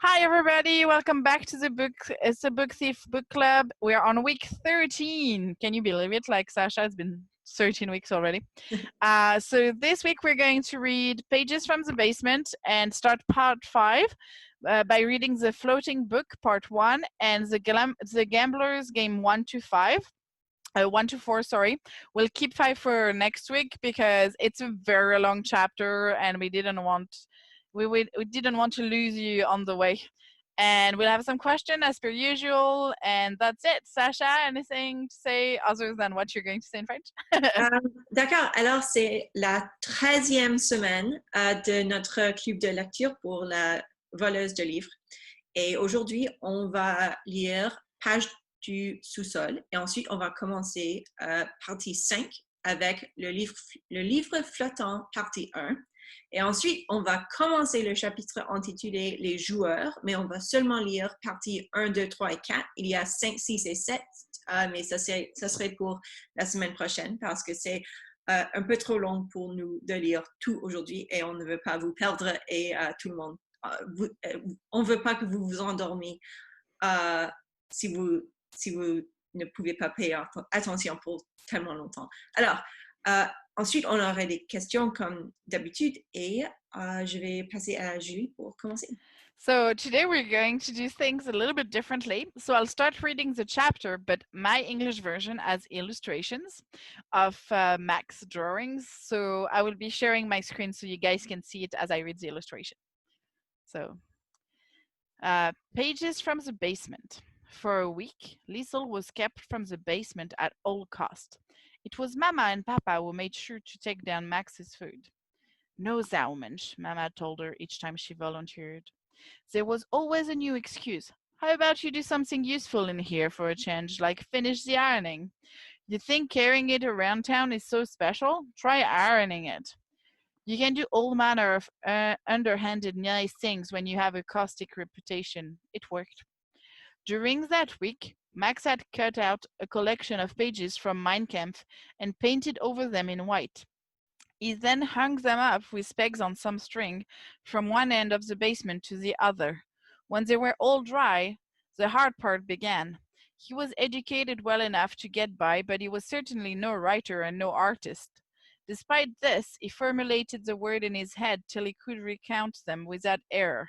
Hi everybody, welcome back to the Book Thief Book Club. We are on week 13. Can you believe it? Like Sasha, it's been 13 weeks already. So this week we're going to read Pages from the Basement and start part 5 by reading The Floating Book part 1 and the Gamblers game 1 to 5. 1 to 4, sorry. We'll keep 5 for next week because it's a very long chapter and we didn't want to lose you on the way. And we'll have some questions as per usual. And that's it. Sasha, anything to say other than what you're going to say in French? D'accord. Alors, c'est la 13e semaine de notre club de lecture pour la voleuse de livres. Et aujourd'hui, on va lire Page du sous-sol. Et ensuite, on va commencer partie 5 avec le livre flottant, partie 1. Et ensuite, on va commencer le chapitre intitulé Les joueurs, mais on va seulement lire partie 1, 2, 3 et 4. Il y a 5, 6 et 7, mais ça serait pour la semaine prochaine parce que c'est un peu trop long pour nous de lire tout aujourd'hui et on ne veut pas vous perdre et tout le monde. On ne veut pas que vous vous endormiez si vous ne pouvez pas payer attention pour tellement longtemps. Alors, ensuite, on aurait des questions comme d'habitude et je vais passer à Julie pour commencer. So today we're going to do things a little bit differently. So I'll start reading the chapter, but my English version has illustrations of Mac's drawings. So I will be sharing my screen so you guys can see it as I read the illustration. So, Pages from the Basement. For a week, Liesel was kept from the basement at all cost. It was Mama and Papa who made sure to take down Max's food. No, Zaumensch, Mama told her each time she volunteered. There was always a new excuse. How about you do something useful in here for a change, like finish the ironing? You think carrying it around town is so special? Try ironing it. You can do all manner of underhanded nice things when you have a caustic reputation. It worked. During that week, Max had cut out a collection of pages from Mein Kampf and painted over them in white. He then hung them up with pegs on some string from one end of the basement to the other. When they were all dry, the hard part began. He was educated well enough to get by, but he was certainly no writer and no artist. Despite this, he formulated the word in his head till he could recount them without error.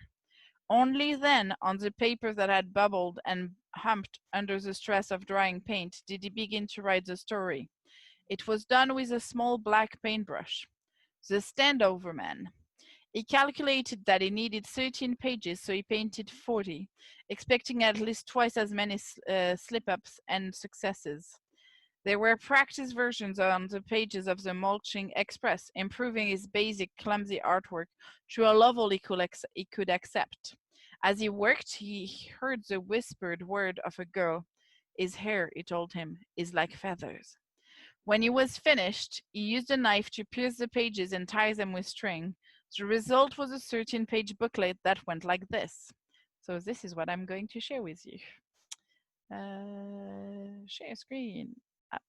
Only then, on the paper that had bubbled and humped under the stress of drying paint, did he begin to write the story. It was done with a small black paintbrush. The Standover Man. He calculated that he needed 13 pages, so he painted 40, expecting at least twice as many slip-ups and successes. There were practice versions on the pages of the Mulching Express, improving his basic, clumsy artwork to a level he could accept. As he worked, he heard the whispered word of a girl. His hair, he told him, is like feathers. When he was finished, he used a knife to pierce the pages and tie them with string. The result was a 13-page booklet that went like this. So this is what I'm going to share with you. Share screen. Up.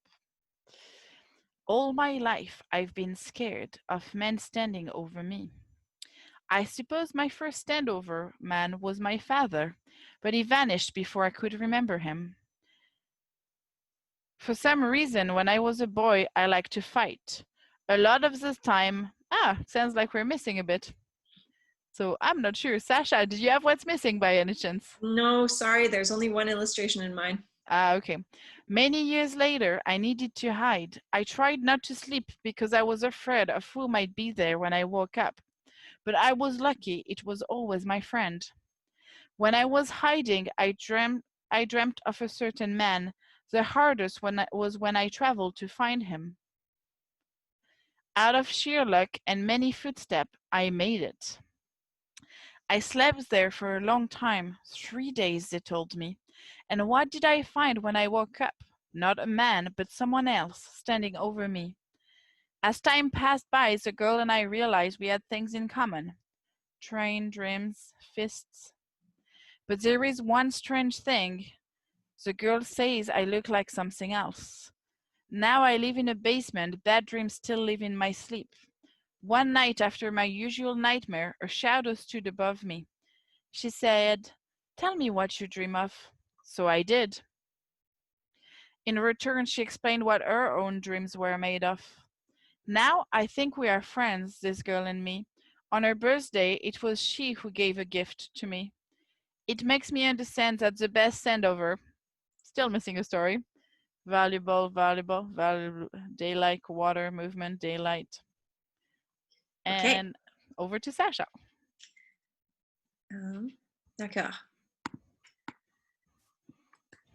All my life, I've been scared of men standing over me. I suppose my first standover man was my father, but he vanished before I could remember him. For some reason, when I was a boy, I liked to fight. A lot of the time, sounds like we're missing a bit. So I'm not sure. Sasha, did you have what's missing by any chance? No, sorry, there's only one illustration in mine. Okay. Many years later, I needed to hide. I tried not to sleep because I was afraid of who might be there when I woke up. But I was lucky, it was always my friend. When I was hiding, I dreamt of a certain man. The hardest was when I traveled to find him. Out of sheer luck and many footsteps, I made it. I slept there for a long time, 3 days, they told me. And what did I find when I woke up? Not a man, but someone else standing over me. As time passed by, the girl and I realized we had things in common. Train, dreams, fists. But there is one strange thing. The girl says I look like something else. Now I live in a basement, bad dreams still live in my sleep. One night after my usual nightmare, a shadow stood above me. She said, "Tell me what you dream of." So I did. In return, she explained what her own dreams were made of. Now I think we are friends, this girl and me. On her birthday, it was she who gave a gift to me. It makes me understand that the best sendover, still missing a story, valuable, daylight, water, movement, daylight. OK. And over to Sasha. D'accord.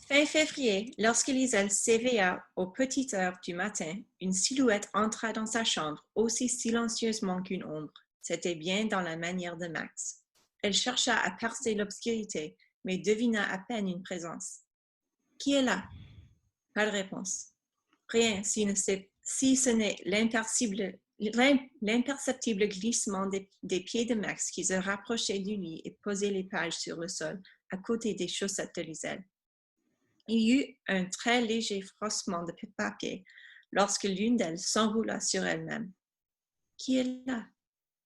Fin février, lorsque Liesel s'éveilla aux petites heures du matin, une silhouette entra dans sa chambre aussi silencieusement qu'une ombre. C'était bien dans la manière de Max. Elle chercha à percer l'obscurité, mais devina à peine une présence. Qui est là? Pas de réponse. Rien, si ce n'est l'imperceptible glissement des pieds de Max qui se rapprochait du lit et posait les pages sur le sol, à côté des chaussettes de Liesel. Il y eut un très léger froissement de papier lorsque l'une d'elles s'enroula sur elle-même. Qui est là?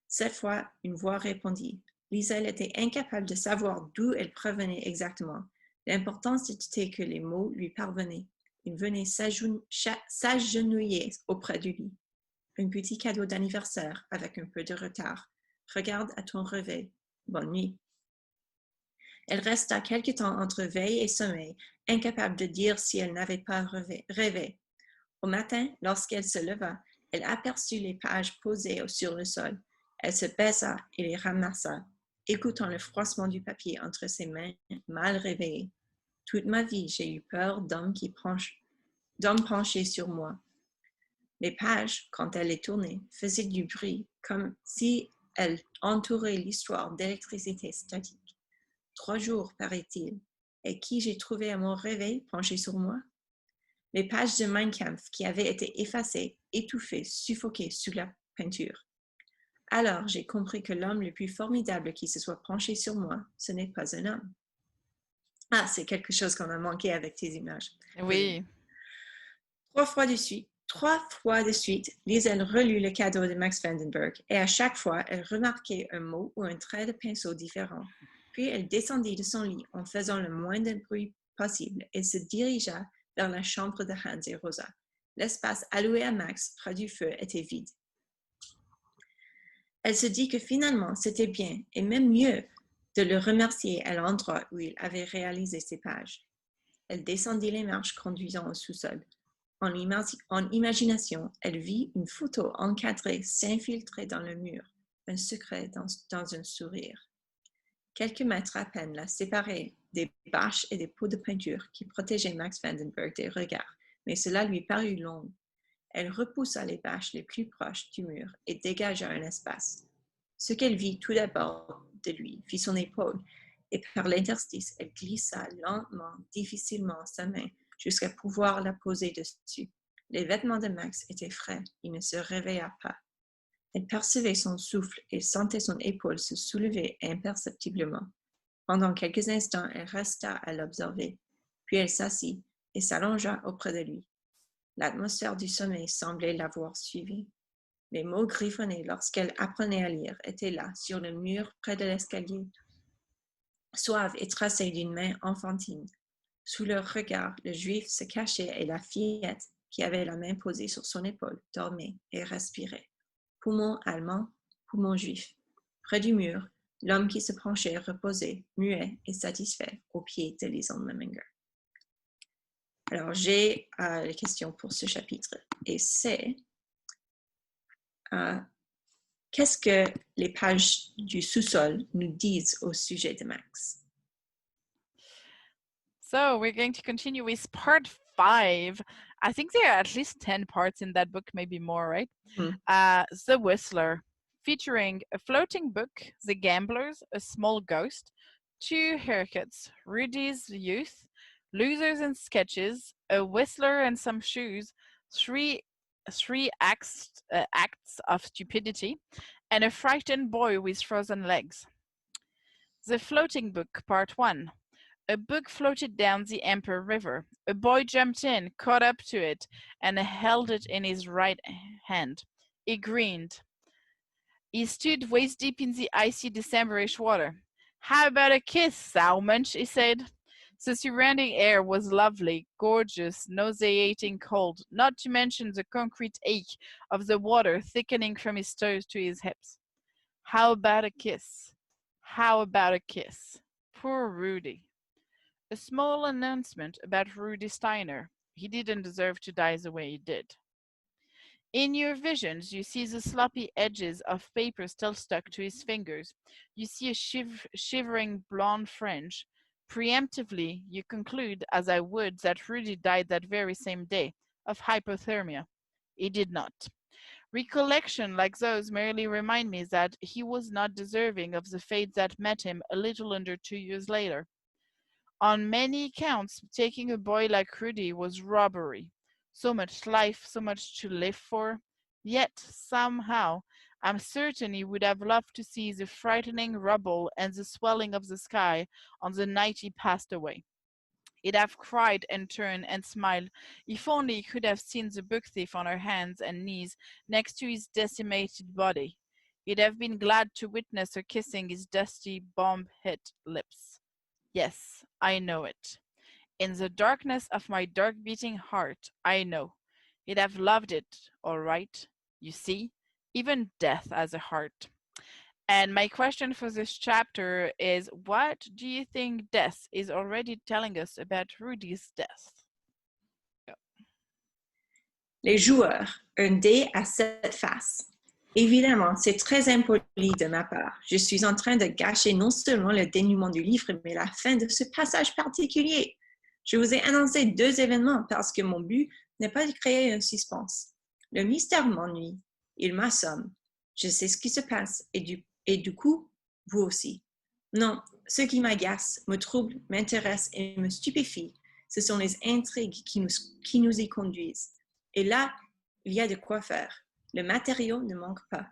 Cette fois, une voix répondit. Liesel était incapable de savoir d'où elle provenait exactement. L'importance était que les mots lui parvenaient. Il venait s'agenouiller auprès du lit. Un petit cadeau d'anniversaire avec un peu de retard. Regarde à ton réveil. Bonne nuit. Elle resta quelque temps entre veille et sommeil, incapable de dire si elle n'avait pas rêvé. Au matin, lorsqu'elle se leva, elle aperçut les pages posées sur le sol. Elle se baissa et les ramassa, écoutant le froissement du papier entre ses mains mal réveillées. Toute ma vie, j'ai eu peur d'hommes penchés sur moi. Les pages, quand elle les tournait, faisaient du bruit, comme si elles entouraient l'histoire d'électricité statique. 3 jours, paraît-il, et qui j'ai trouvé à mon réveil penché sur moi? Les pages de Mein Kampf qui avaient été effacées, étouffées, suffoquées sous la peinture. Alors j'ai compris que l'homme le plus formidable qui se soit penché sur moi, ce n'est pas un homme. Ah, c'est quelque chose qu'on a manqué avec tes images. Oui. 3 fois de suite, Liesel relut le cadeau de Max Vandenberg et à chaque fois, elle remarquait un mot ou un trait de pinceau différent. Puis elle descendit de son lit en faisant le moins de bruit possible et se dirigea vers la chambre de Hans et Rosa. L'espace alloué à Max près du feu était vide. Elle se dit que finalement, c'était bien et même mieux de le remercier à l'endroit où il avait réalisé ses pages. Elle descendit les marches conduisant au sous-sol. En imagination, elle vit une photo encadrée s'infiltrer dans le mur, un secret dans un sourire. Quelques mètres à peine la séparaient des bâches et des pots de peinture qui protégeaient Max Vandenberg des regards, mais cela lui parut long. Elle repoussa les bâches les plus proches du mur et dégagea un espace. Ce qu'elle vit tout d'abord de lui fit son épaule, et par l'interstice, elle glissa lentement, difficilement sa main jusqu'à pouvoir la poser dessus. Les vêtements de Max étaient frais, il ne se réveilla pas. Elle percevait son souffle et sentait son épaule se soulever imperceptiblement. Pendant quelques instants, elle resta à l'observer, puis elle s'assit et s'allongea auprès de lui. L'atmosphère du sommeil semblait l'avoir suivie. Les mots griffonnés lorsqu'elle apprenait à lire étaient là, sur le mur près de l'escalier, suaves et tracés d'une main enfantine. Sous leur regard, le juif se cachait et la fillette, qui avait la main posée sur son épaule, dormait et respirait. Poumon allemand, poumon juif. Près du mur, l'homme qui se penchait reposait, muet et satisfait, aux pieds de Liesel Lemminger. Alors, j'ai les questions pour ce chapitre, et c'est qu'est-ce que les pages du sous-sol nous disent au sujet de Max? So we're going to continue with part 5. I think there are at least 10 parts in that book, maybe more, right? The Whistler, featuring a floating book, The Gamblers, A Small Ghost, 2 haircuts, Rudy's Youth, Losers and Sketches, A Whistler and Some Shoes, 3 acts of stupidity, and a frightened boy with frozen legs. The Floating Book, Part 1. A book floated down the Emperor River. A boy jumped in, caught up to it, and held it in his right hand. He grinned. He stood waist deep in the icy Decemberish water. How about a kiss, Salmon? She said. The surrounding air was lovely, gorgeous, nauseating cold, not to mention the concrete ache of the water thickening from his toes to his hips. How about a kiss? How about a kiss? Poor Rudy. A small announcement about Rudy Steiner. He didn't deserve to die the way he did. In your visions, you see the sloppy edges of paper still stuck to his fingers. You see a shivering blonde fringe. Preemptively, you conclude, as I would, that Rudy died that very same day, of hypothermia. He did not. Recollection like those merely remind me that he was not deserving of the fate that met him a little under 2 years later. On many counts, taking a boy like Rudy was robbery. So much life, so much to live for. Yet, somehow, I'm certain he would have loved to see the frightening rubble and the swelling of the sky on the night he passed away. He'd have cried and turned and smiled if only he could have seen the book thief on her hands and knees next to his decimated body. He'd have been glad to witness her kissing his dusty, bomb-hit lips. Yes, I know it. In the darkness of my dark beating heart, I know. He'd have loved it, all right. You see, even death has a heart. And my question for this chapter is, what do you think death is already telling us about Rudy's death? Les joueurs, un dé à 7 faces. Évidemment, c'est très impoli de ma part. Je suis en train de gâcher non seulement le dénouement du livre, mais la fin de ce passage particulier. Je vous ai annoncé 2 événements parce que mon but n'est pas de créer un suspense. Le mystère m'ennuie. Il m'assomme. Je sais ce qui se passe et du coup, vous aussi. Non, ce qui m'agace, me trouble, m'intéresse et me stupéfie, ce sont les intrigues qui nous y conduisent. Et là, il y a de quoi faire. Le matériau ne manque pas.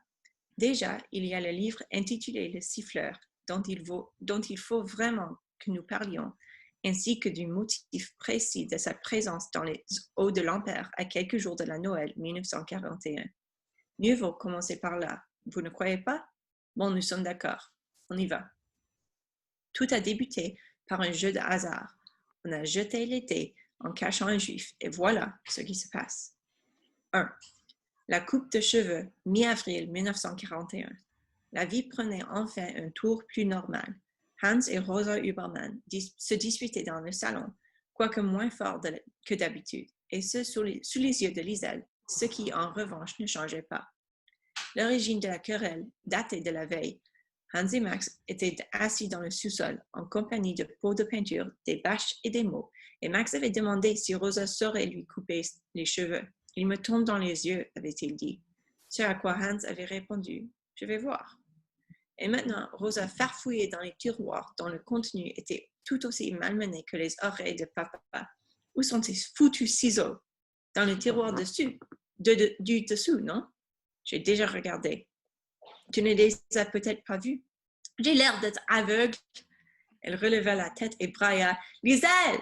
Déjà, il y a le livre intitulé Le Siffleur, dont il faut vraiment que nous parlions, ainsi que du motif précis de sa présence dans les eaux de l'Ampère à quelques jours de la Noël 1941. Mieux vaut commencer par là. Vous ne croyez pas? Bon, nous sommes d'accord. On y va. Tout a débuté par un jeu de hasard. On a jeté les dés en cachant un juif, et voilà ce qui se passe. 1. La coupe de cheveux, mi-avril 1941. La vie prenait enfin un tour plus normal. Hans et Rosa Huberman se disputaient dans le salon, quoique moins fort que d'habitude, et ce sous les yeux de Liesel, ce qui en revanche ne changeait pas. L'origine de la querelle datait de la veille. Hans et Max étaient assis dans le sous-sol en compagnie de pots de peinture, des bâches et des mots, et Max avait demandé si Rosa saurait lui couper les cheveux. Il me tombe dans les yeux, avait-il dit. Ce à quoi Hans avait répondu, je vais voir. Et maintenant, Rosa farfouillait dans les tiroirs dont le contenu était tout aussi malmené que les oreilles de papa. Où sont tes foutus ciseaux? Dans le tiroir du dessous, non? J'ai déjà regardé. Tu ne les as peut-être pas vus? J'ai l'air d'être aveugle. Elle releva la tête et brailla. Liesel,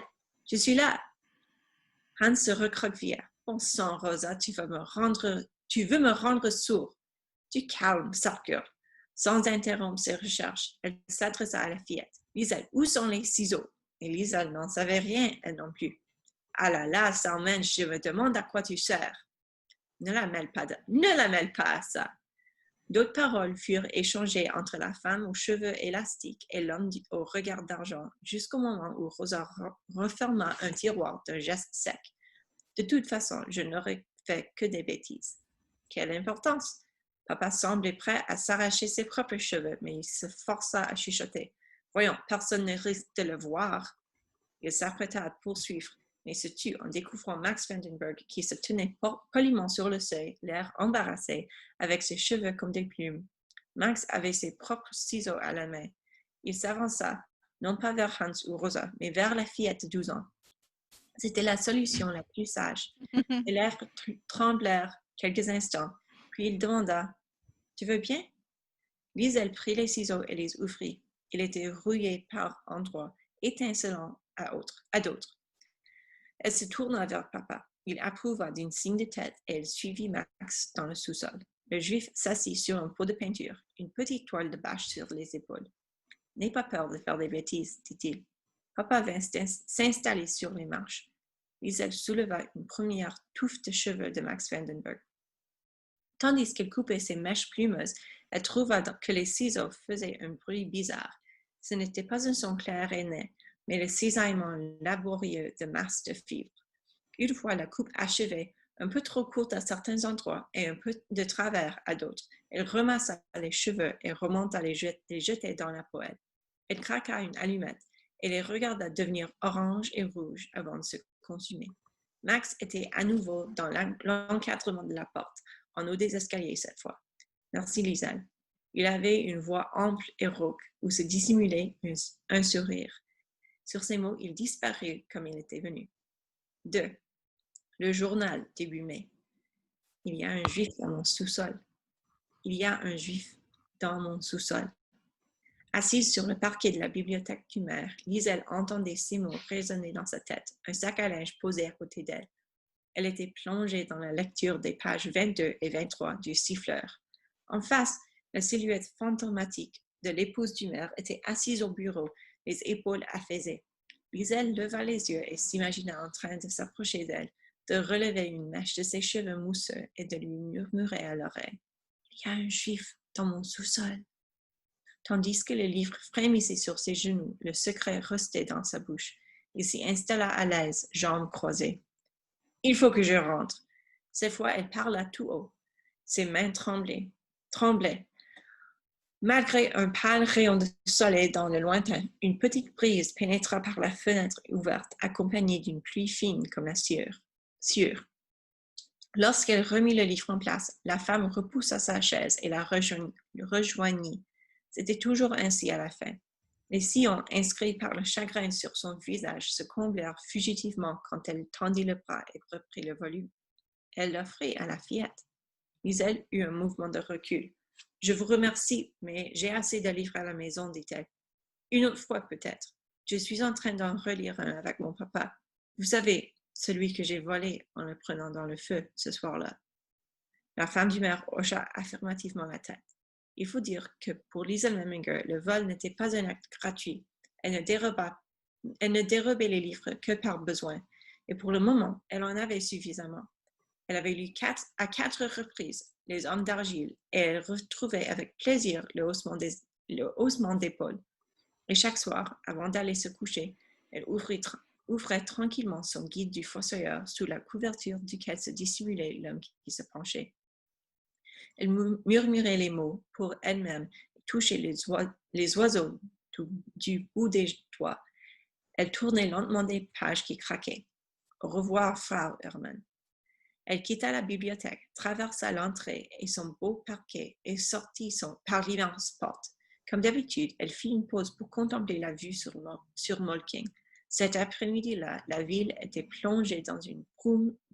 je suis là. Hans se recroquevilla. Bon sang, Rosa, tu veux me rendre sourd. Du calme, Sarkur. Sans interrompre ses recherches, elle s'adressa à la fillette. Liesel, où sont les ciseaux? Et Liesel n'en savait rien, elle non plus. Ah là là, Salmen, je me demande à quoi tu sers. Ne la mêle pas à ça. D'autres paroles furent échangées entre la femme aux cheveux élastiques et l'homme au regard d'argent, jusqu'au moment où Rosa referma un tiroir d'un geste sec. De toute façon, je n'aurais fait que des bêtises. Quelle importance! Papa semblait prêt à s'arracher ses propres cheveux, mais il se força à chuchoter. Voyons, personne ne risque de le voir. Il s'apprêta à poursuivre, mais se tut en découvrant Max Vandenberg qui se tenait poliment sur le seuil, l'air embarrassé, avec ses cheveux comme des plumes. Max avait ses propres ciseaux à la main. Il s'avança, non pas vers Hans ou Rosa, mais vers la fillette de 12 ans. C'était la solution la plus sage. Ses lèvres tremblèrent quelques instants, puis il demanda « Tu veux bien ?» Liesel prit les ciseaux et les ouvrit. Ils étaient rouillés par endroits, étincelants à d'autres. Elle se tourna vers papa. Il approuva d'un signe de tête et elle suivit Max dans le sous-sol. Le juif s'assit sur un pot de peinture, une petite toile de bâche sur les épaules. « N'aie pas peur de faire des bêtises, dit-il. » Papa vint s'installer sur les marches. Liesel souleva une première touffe de cheveux de Max Vandenberg. Tandis qu'elle coupait ses mèches plumeuses, elle trouva que les ciseaux faisaient un bruit bizarre. Ce n'était pas un son clair et net, mais le cisaillement laborieux de masses de fibres. Une fois la coupe achevée, un peu trop courte à certains endroits et un peu de travers à d'autres, elle ramassa les cheveux et remonta les jeter dans la poêle. Elle craqua une allumette et les regarda devenir orange et rouge avant de se consumer. Max était à nouveau dans l'encadrement de la porte, en haut des escaliers cette fois. « Merci, Liesel. » Il avait une voix ample et rauque où se dissimulait un sourire. Sur ces mots, il disparut comme il était venu. 2. Le journal, début mai. Il y a un juif dans mon sous-sol. Il y a un juif dans mon sous-sol. Assise sur le parquet de la bibliothèque du maire, Liesel entendait ces mots résonner dans sa tête, un sac à linge posé à côté d'elle. Elle était plongée dans la lecture des pages 22 et 23 du Siffleur. En face, la silhouette fantomatique de l'épouse du maire était assise au bureau, les épaules affaissées. Liesel leva les yeux et s'imagina en train de s'approcher d'elle, de relever une mèche de ses cheveux mousseux et de lui murmurer à l'oreille. « Il y a un juif dans mon sous-sol. » Tandis que le livre frémissait sur ses genoux, le secret restait dans sa bouche. Il s'y installa à l'aise, jambes croisées. « Il faut que je rentre. » Cette fois, elle parla tout haut. Ses mains tremblaient. Malgré un pâle rayon de soleil dans le lointain, une petite brise pénétra par la fenêtre ouverte, accompagnée d'une pluie fine comme la sueur. Lorsqu'elle remit le livre en place, la femme repoussa sa chaise et la rejoignit. C'était toujours ainsi à la fin. Les sillons inscrits par le chagrin sur son visage se comblèrent fugitivement quand elle tendit le bras et reprit le volume. Elle l'offrit à la fillette. Liesel eut un mouvement de recul. « Je vous remercie, mais j'ai assez de livres à la maison, dit-elle. Une autre fois peut-être. Je suis en train d'en relire un avec mon papa. Vous savez, celui que j'ai volé en le prenant dans le feu ce soir-là. » La femme du maire hocha affirmativement la tête. Il faut dire que pour Liesel Memminger, le vol n'était pas un acte gratuit. Elle ne dérobait les livres que par besoin, et pour le moment, elle en avait suffisamment. Elle avait lu à quatre reprises Les Hommes d'argile, et elle retrouvait avec plaisir le haussement d'épaules. Et chaque soir, avant d'aller se coucher, elle ouvrait tranquillement son guide du fossoyeur sous la couverture duquel se dissimulait l'homme qui se penchait. Elle murmurait les mots pour elle-même et touchait les oiseaux du bout des doigts. Elle tournait lentement des pages qui craquaient. « Au revoir, Frau Hermann. » Elle quitta la bibliothèque, traversa l'entrée et son beau parquet et sortit par l'immense porte. Comme d'habitude, elle fit une pause pour contempler la vue sur Molking. Cet après-midi-là, la ville était plongée dans une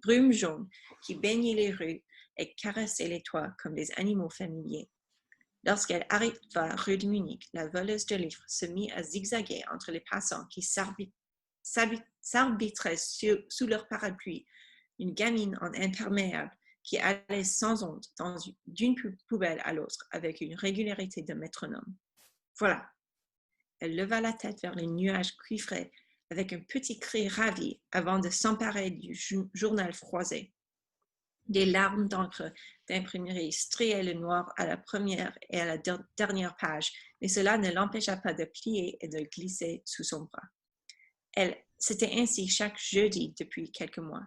brume jaune qui baignait les rues et caressait les toits comme des animaux familiers. Lorsqu'elle arriva rue de Munich, la voleuse de livres se mit à zigzaguer entre les passants qui s'arbitraient sous leur parapluie, une gamine en imperméable qui allait sans honte d'une poubelle à l'autre avec une régularité de métronome. Voilà. Elle leva la tête vers les nuages cuivrés avec un petit cri ravi avant de s'emparer du journal froissé. Des larmes d'encre d'imprimerie striaient le noir à la première et à la dernière page, mais cela ne l'empêcha pas de plier et de glisser sous son bras. C'était ainsi chaque jeudi depuis quelques mois.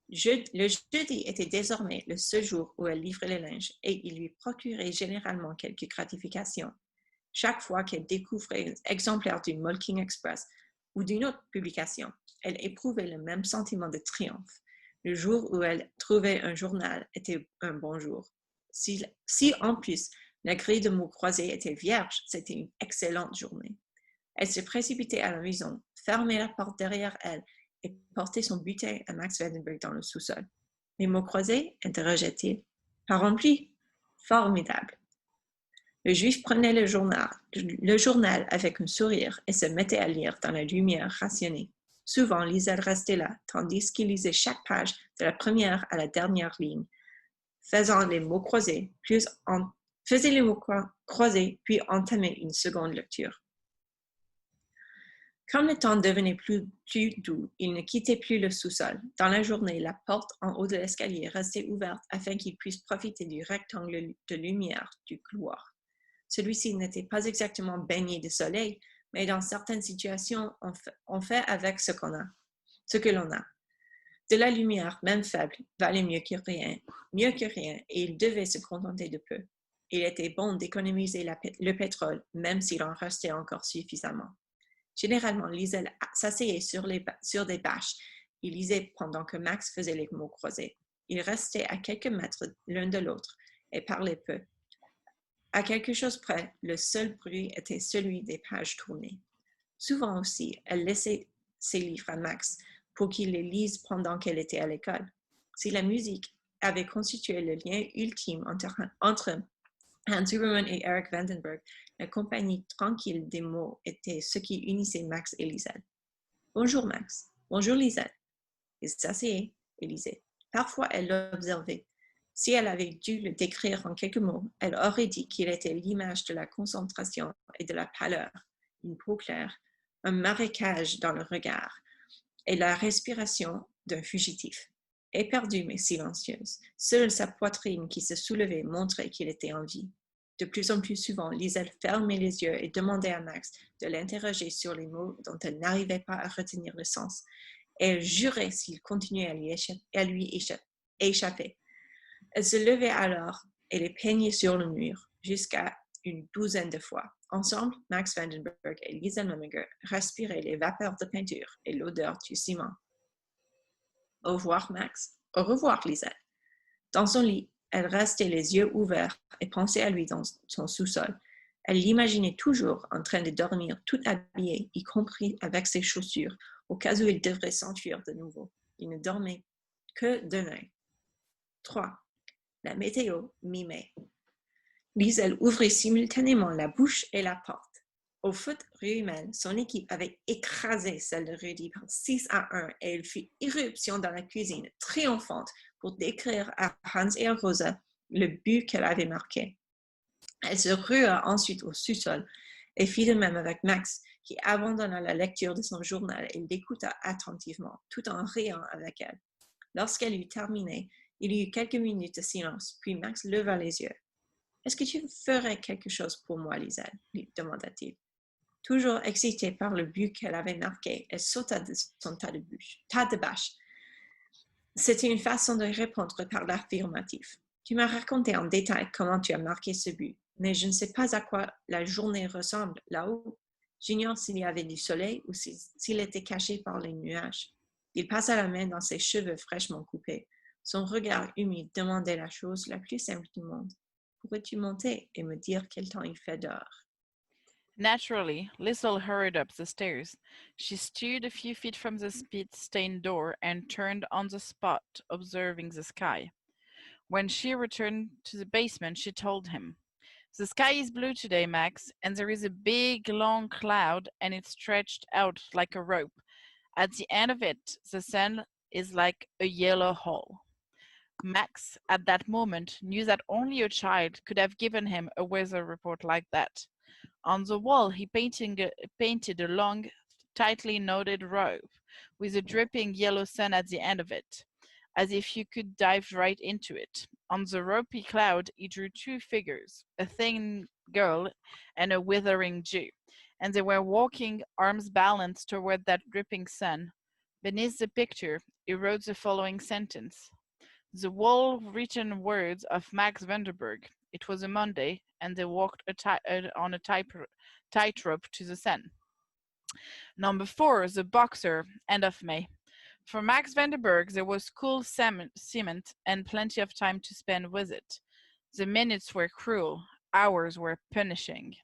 Le jeudi était désormais le seul jour où elle livrait le linge et il lui procurait généralement quelques gratifications. Chaque fois qu'elle découvrait un exemplaire du Molking Express ou d'une autre publication, elle éprouvait le même sentiment de triomphe. Le jour où elle trouvait un journal était un bon jour. Si en plus la grille de mots croisés était vierge, c'était une excellente journée. Elle se précipitait à la maison, fermait la porte derrière elle et portait son butin à Max Vandenberg dans le sous-sol. « Les mots croisés » interrogeait-il. « Pas remplis ?»« Formidable. » Le juif prenait le journal avec un sourire et se mettait à lire dans la lumière rationnée. Souvent, Liesel restait là, tandis qu'il lisait chaque page de la première à la dernière ligne, faisait les mots croisés, puis entamait une seconde lecture. Comme le temps devenait plus doux, il ne quittait plus le sous-sol. Dans la journée, la porte en haut de l'escalier restait ouverte afin qu'il puisse profiter du rectangle de lumière du couloir. Celui-ci n'était pas exactement baigné de soleil, mais dans certaines situations, on fait avec ce que l'on a. De la lumière, même faible, valait mieux que rien, et il devait se contenter de peu. Il était bon d'économiser le pétrole, même s'il en restait encore suffisamment. Généralement, Liesel s'asseyait sur des bâches. Il lisait pendant que Max faisait les mots croisés. Ils restaient à quelques mètres l'un de l'autre et parlaient peu. À quelque chose près, le seul bruit était celui des pages tournées. Souvent aussi, elle laissait ses livres à Max pour qu'il les lise pendant qu'elle était à l'école. Si la musique avait constitué le lien ultime entre Hans Huberman et Eric Vandenberg, la compagnie tranquille des mots était ce qui unissait Max et Liesel. Bonjour Max. Bonjour Liesel. Il s'asseyait et lisait. Parfois, elle l'observait. Si elle avait dû le décrire en quelques mots, elle aurait dit qu'il était l'image de la concentration et de la pâleur, une peau claire, un marécage dans le regard et la respiration d'un fugitif. Éperdue mais silencieuse, seule sa poitrine qui se soulevait montrait qu'il était en vie. De plus en plus souvent, Liesel fermait les yeux et demandait à Max de l'interroger sur les mots dont elle n'arrivait pas à retenir le sens. Elle jurait s'il continuait à lui échapper. Elle se levait alors et les peignait sur le mur jusqu'à une douzaine de fois. Ensemble, Max Vandenberg et Liesel Meminger respiraient les vapeurs de peinture et l'odeur du ciment. Au revoir, Max. Au revoir, Liesel. Dans son lit, elle restait les yeux ouverts et pensait à lui dans son sous-sol. Elle l'imaginait toujours en train de dormir tout habillé, y compris avec ses chaussures, au cas où il devrait s'enfuir de nouveau. Il ne dormait que d'un œil. 3. La météo, mi-mai. Liesel ouvrit simultanément la bouche et la porte. Au foot rue Humaine, son équipe avait écrasé celle de Rudy par 6-1 et elle fit irruption dans la cuisine, triomphante, pour décrire à Hans et à Rosa le but qu'elle avait marqué. Elle se rua ensuite au sous-sol et fit de même avec Max, qui abandonna la lecture de son journal et l'écouta attentivement, tout en riant avec elle. Lorsqu'elle eut terminé, il y eut quelques minutes de silence, puis Max leva les yeux. « Est-ce que tu ferais quelque chose pour moi, Liesel ?» lui demanda-t-il. Toujours excitée par le but qu'elle avait marqué, elle sauta de son tas de bâches. C'était une façon de répondre par l'affirmatif. Tu m'as raconté en détail comment tu as marqué ce but, mais je ne sais pas à quoi la journée ressemble là-haut. J'ignore s'il y avait du soleil ou s'il était caché par les nuages. Il passa la main dans ses cheveux fraîchement coupés. Son regard humide demandait la chose la plus simple du monde. Pourrais-tu monter et me dire quel temps il fait dehors? Naturally, Liesel hurried up the stairs. She stood a few feet from the spit-stained door and turned on the spot, observing the sky. When she returned to the basement, she told him, "The sky is blue today, Max, and there is a big, long cloud, and it's stretched out like a rope. At the end of it, the sun is like a yellow hole." Max, at that moment, knew that only a child could have given him a weather report like that. On the wall, he painted a long, tightly knotted rope with a dripping yellow sun at the end of it, as if you could dive right into it. On the ropey cloud, he drew two figures, a thin girl and a withering Jew, and they were walking, arms balanced toward that dripping sun. Beneath the picture, he wrote the following sentence: "The wall-written words of Max Vanderberg. It was a Monday, and they walked on a tightrope to the sun." Number 4, The Boxer, end of May. For Max Vanderberg, there was cool cement and plenty of time to spend with it. The minutes were cruel, hours were punishing.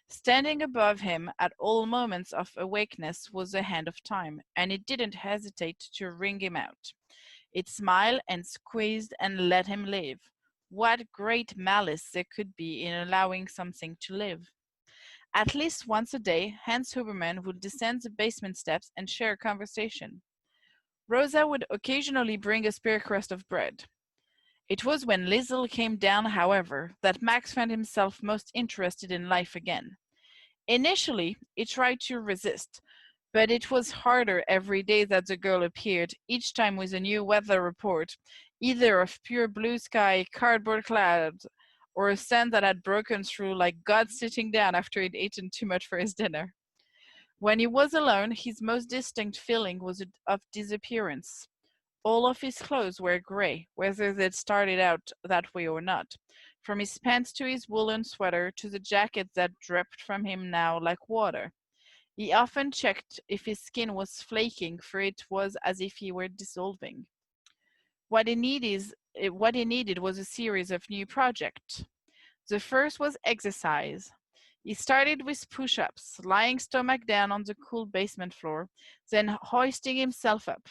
Standing above him at all moments of awakeness was the hand of time, and it didn't hesitate to wring him out. It smiled and squeezed and let him live. What great malice there could be in allowing something to live. At least once a day, Hans Huberman would descend the basement steps and share a conversation. Rosa would occasionally bring a spare crust of bread. It was when Liesel came down, however, that Max found himself most interested in life again. Initially, he tried to resist, But it was harder every day that the girl appeared, each time with a new weather report, either of pure blue sky, cardboard clouds, or a sun that had broken through like God sitting down after he'd eaten too much for his dinner. When he was alone, his most distinct feeling was of disappearance. All of his clothes were gray, whether they'd started out that way or not, from his pants to his woolen sweater to the jacket that dripped from him now like water. He often checked if his skin was flaking, for it was as if he were dissolving. What he needed was a series of new projects. The first was exercise. He started with push ups, lying stomach down on the cool basement floor, then hoisting himself up.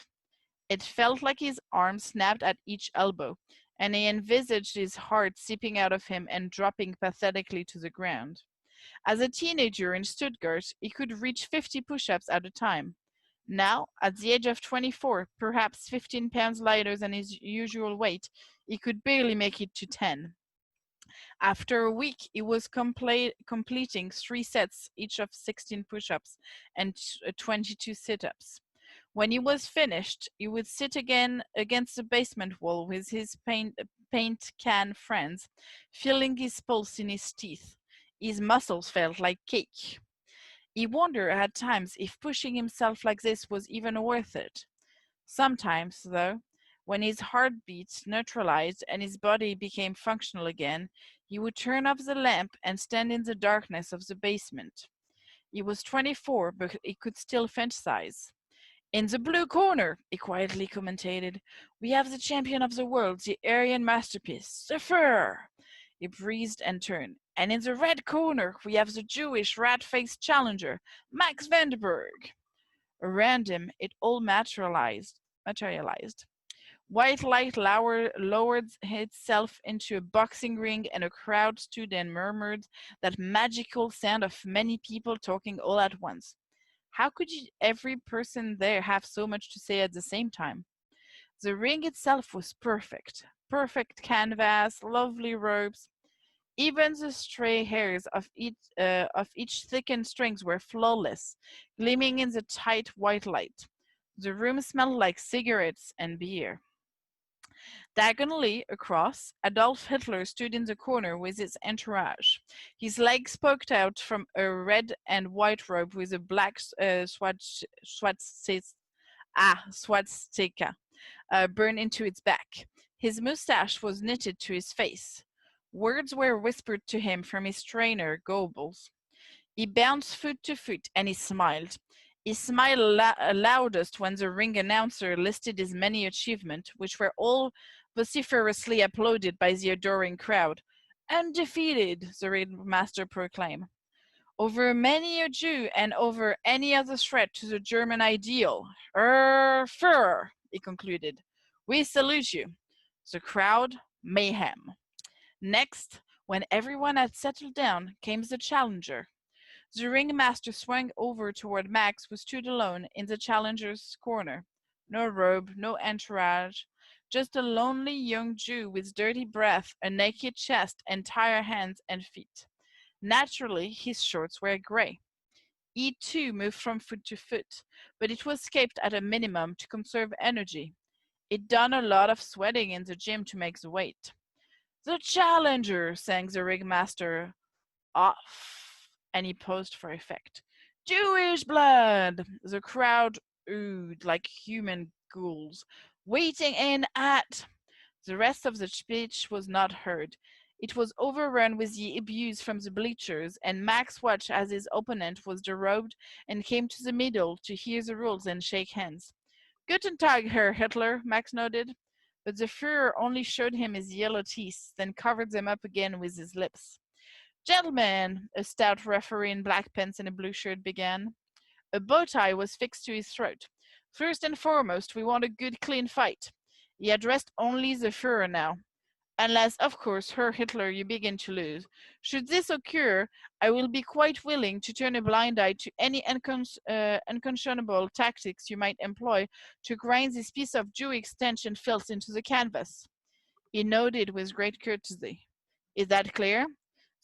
It felt like his arms snapped at each elbow, and he envisaged his heart seeping out of him and dropping pathetically to the ground. As a teenager in Stuttgart, he could reach 50 push ups at a time. Now, at the age of 24, perhaps 15 pounds lighter than his usual weight, he could barely make it to 10. After a week, he was completing 3 sets, each of 16 push ups and 22 sit ups. When he was finished, he would sit again against the basement wall with his paint can friends, feeling his pulse in his teeth. His muscles felt like cake. He wondered at times if pushing himself like this was even worth it. Sometimes, though, when his heartbeat neutralized and his body became functional again, he would turn off the lamp and stand in the darkness of the basement. He was 24, but he could still fantasize. In the blue corner, he quietly commentated, we have the champion of the world, the Aryan masterpiece, the Fuhrer. He breathed and turned. And in the red corner, we have the Jewish rat-faced challenger, Max Vandenberg. Around him, it all materialized. White light lowered itself into a boxing ring, and a crowd stood and murmured that magical sound of many people talking all at once. How could every person there have so much to say at the same time? The ring itself was perfect. Perfect canvas, lovely ropes. Even the stray hairs of each thickened strings were flawless, gleaming in the tight white light. The room smelled like cigarettes and beer. Diagonally across, Adolf Hitler stood in the corner with his entourage. His legs poked out from a red and white robe with a black swastika burned into its back. His mustache was knitted to his face. Words were whispered to him from his trainer, Goebbels. He bounced foot to foot and he smiled. He smiled loudest when the ring announcer listed his many achievements, which were all vociferously applauded by the adoring crowd. Undefeated, the ringmaster proclaimed. Over many a Jew and over any other threat to the German ideal. Führer, he concluded. We salute you. The crowd, mayhem. Next, when everyone had settled down, came the challenger. The ringmaster swung over toward Max, who stood alone in the challenger's corner. No robe, no entourage, just a lonely young Jew with dirty breath, a naked chest, and tired hands and feet. Naturally, his shorts were gray. He too moved from foot to foot, but it was kept at a minimum to conserve energy. He'd done a lot of sweating in the gym to make the weight. The challenger, sang the ringmaster off, and he paused for effect. Jewish blood! The crowd oohed like human ghouls, waiting in at. The rest of the speech was not heard. It was overrun with the abuse from the bleachers, and Max watched as his opponent was derobed and came to the middle to hear the rules and shake hands. Guten Tag, Herr Hitler, Max nodded, but the Führer only showed him his yellow teeth, then covered them up again with his lips. Gentlemen, a stout referee in black pants and a blue shirt began. A bow tie was fixed to his throat. First and foremost, we want a good, clean fight. He addressed only the Führer now. Unless, of course, Herr Hitler, you begin to lose. Should this occur, I will be quite willing to turn a blind eye to any unconscionable tactics you might employ to grind this piece of Jewish stench and filth into the canvas. He nodded with great courtesy. Is that clear?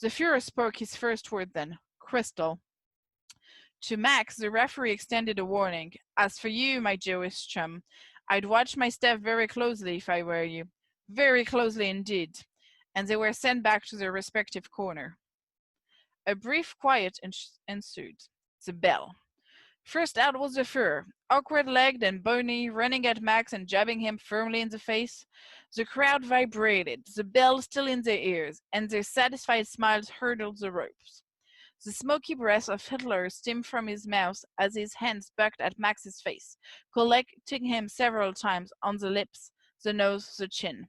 The Führer spoke his first word then. Crystal. To Max, the referee extended a warning. As for you, my Jewish chum, I'd watch my step very closely if I were you. Very closely indeed. And they were sent back to their respective corner. A brief quiet ensued. The bell. First out was the Fuhrer, awkward-legged and bony, running at Max and jabbing him firmly in the face. The crowd vibrated, the bell still in their ears, and their satisfied smiles hurdled the ropes. The smoky breath of Hitler steamed from his mouth as his hands bucked at Max's face, collecting him several times on the lips, the nose, the chin.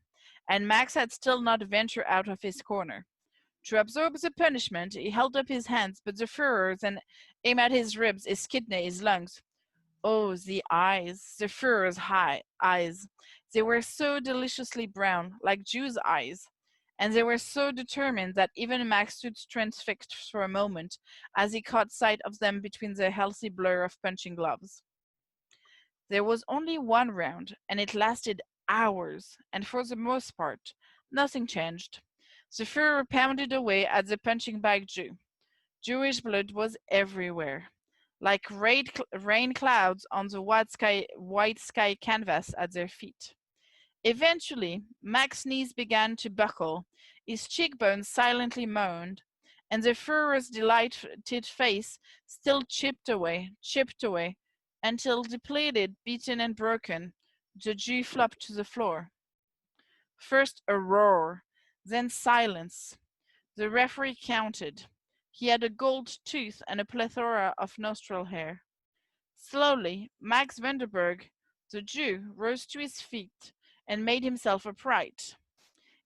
And Max had still not ventured out of his corner. To absorb the punishment, he held up his hands, but the Führer's and aimed at his ribs, his kidney, his lungs. Oh, the eyes, the Führer's eyes. They were so deliciously brown, like Jews' eyes, and they were so determined that even Max stood transfixed for a moment as he caught sight of them between the healthy blur of punching gloves. There was only one round, and it lasted hours, and for the most part, nothing changed. The Führer pounded away at the punching bag Jew. Jewish blood was everywhere, like rain clouds on the white sky canvas at their feet. Eventually, Max's knees began to buckle, his cheekbones silently moaned, and the Führer's delighted face still chipped away, until depleted, beaten, and broken, the Jew flopped to the floor. First a roar, then silence. The referee counted. He had a gold tooth and a plethora of nostril hair. Slowly, Max Vanderberg, the Jew, rose to his feet and made himself upright.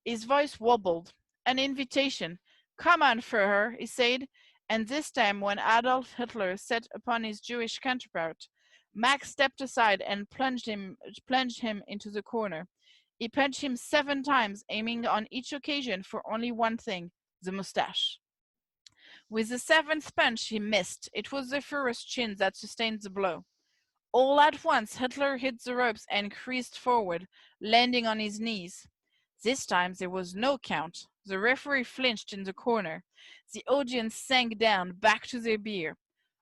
His voice wobbled. An invitation. Come on, Führer, he said, and this time when Adolf Hitler set upon his Jewish counterpart, Max stepped aside and plunged him into the corner. He punched him 7 times, aiming on each occasion for only one thing, the mustache. With the 7th punch he missed. It was the Führer's chin that sustained the blow. All at once Hitler hit the ropes and creased forward, landing on his knees. This time there was no count. The referee flinched in the corner. The audience sank down, back to their beer.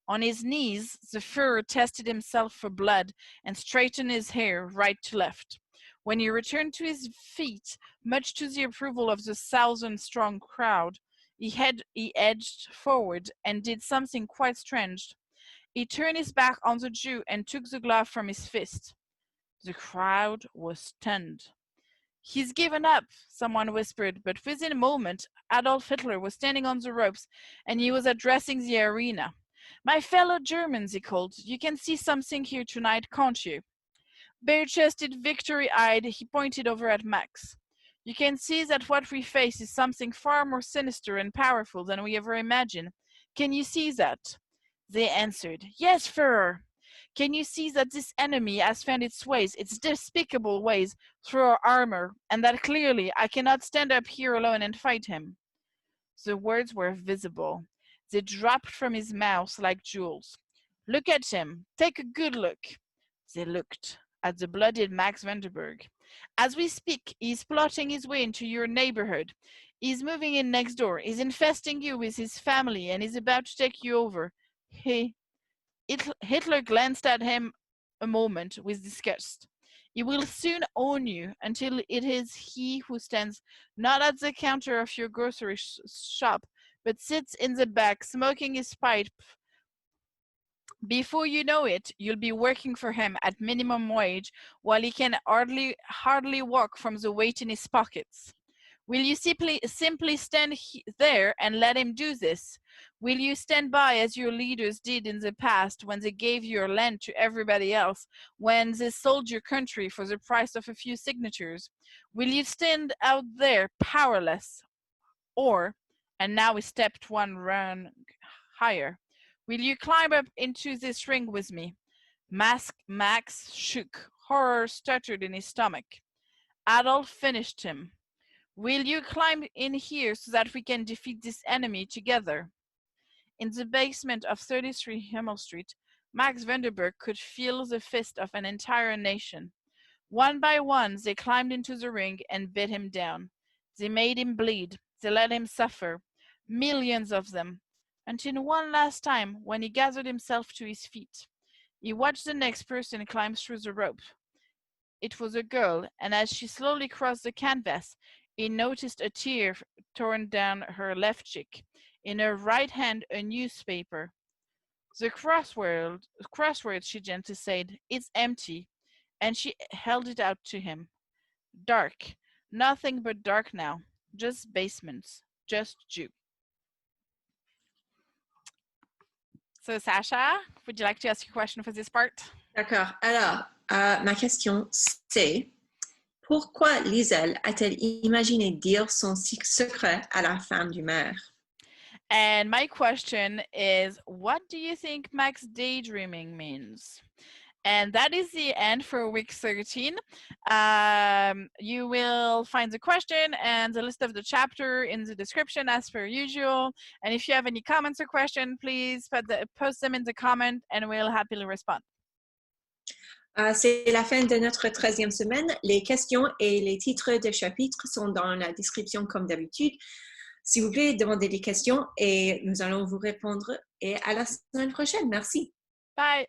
On his knees, the Führer tested himself for blood and straightened his hair right to left. When he returned to his feet, much to the approval of the 1,000-strong crowd, he edged forward and did something quite strange. He turned his back on the Jew and took the glove from his fist. The crowd was stunned. He's given up, someone whispered, but within a moment, Adolf Hitler was standing on the ropes and he was addressing the arena. My fellow Germans, he called, you can see something here tonight, can't you? Bare-chested, victory-eyed, he pointed over at Max. You can see that what we face is something far more sinister and powerful than we ever imagined. Can you see that? They answered, Yes, Führer. Can you see that this enemy has found its ways, its despicable ways, through our armor, and that clearly I cannot stand up here alone and fight him? The words were visible. They dropped from his mouth like jewels. Look at him. Take a good look. They looked at the bloodied Max Vanderberg. As we speak, he's plotting his way into your neighborhood. He's moving in next door. He's infesting you with his family, and he's about to take you over. Hitler glanced at him a moment with disgust. He will soon own you until it is he who stands not at the counter of your grocery shop, but sits in the back smoking his pipe. Before you know it, you'll be working for him at minimum wage while he can hardly walk from the weight in his pockets. Will you simply stand there and let him do this? Will you stand by as your leaders did in the past when they gave your land to everybody else, when they sold your country for the price of a few signatures? Will you stand out there powerless? Or, and now we stepped one rung higher, will you climb up into this ring with me? Max shook. Horror stuttered in his stomach. Adolf finished him. Will you climb in here so that we can defeat this enemy together? In the basement of 33 Himmel Street, Max Vanderberg could feel the fist of an entire nation. One by one, they climbed into the ring and beat him down. They made him bleed. They let him suffer. Millions of them. until one last time when he gathered himself to his feet. He watched the next person climb through the rope. It was a girl, and as she slowly crossed the canvas, he noticed a tear torn down her left cheek. In her right hand, a newspaper. The crossword, she gently said, it's empty, and she held it out to him. Dark, nothing but dark now, just basements, just you. So, Sasha, would you like to ask a question for this part? D'accord. Alors, ma question, c'est pourquoi Liesel a-t-elle imaginé dire son secret à la femme du maire? And my question is, what do you think Max daydreaming means? And that is the end for week 13. You will find the question and the list of the chapter in the description as per usual. And if you have any comments or questions, please post them in the comment and we'll happily respond. C'est la fin de notre 13e semaine. Les questions et les titres des chapitres sont dans la description comme d'habitude. S'il vous plaît, demandez des questions et nous allons vous répondre. Et à la semaine prochaine. Merci. Bye.